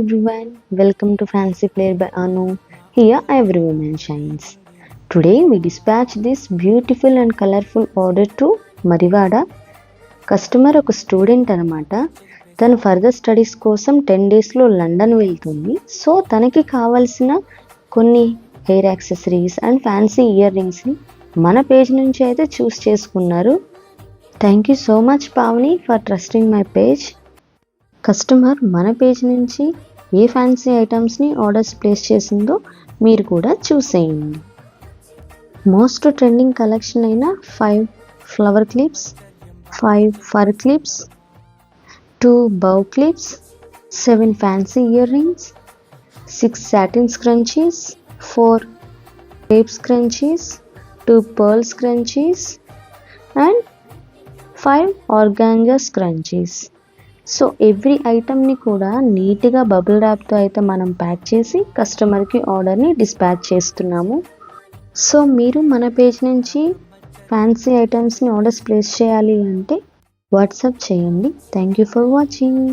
everyone, welcome to Fancy Player by Anu. Here every woman shines. Today we dispatch this beautiful and colorful order to Marivada. Customer ఒక student అనమాట. తను further studies కోసం 10 డేస్లో London వెళ్తుంది. So తనకి కావాల్సిన కొన్ని hair accessories and fancy ear రింగ్స్ని మన పేజ్ నుంచి అయితే చూస్ చేసుకున్నారు. Thank you so much Pavani for trusting my page. Customer మన పేజ్ నుంచి ఏ ఫ్యాన్సీ ఐటమ్స్ని ఆర్డర్స్ ప్లేస్ చేసిందో మీరు కూడా చూసేయండి. మోస్ట్ ట్రెండింగ్ కలెక్షన్ అయిన 5 flower clips, 5 fur clips, 2 bow clips, 7 fancy ear rings, 6 satin scrunchies, 4 tape scrunchies, 2 pearl scrunchies and 5 organza scrunchies. So every ఐటమ్ని కూడా నీట్గా బబుల్ ర్యాప్తో అయితే మనం ప్యాక్ చేసి కస్టమర్కి ఆర్డర్ని డిస్పాచ్ చేస్తున్నాము. సో మీరు మన పేజ్ నుంచి ఫ్యాన్సీ ఐటమ్స్ని ఆర్డర్స్ ప్లేస్ చేయాలి అంటే వాట్సాప్ చేయండి. Thank you for watching.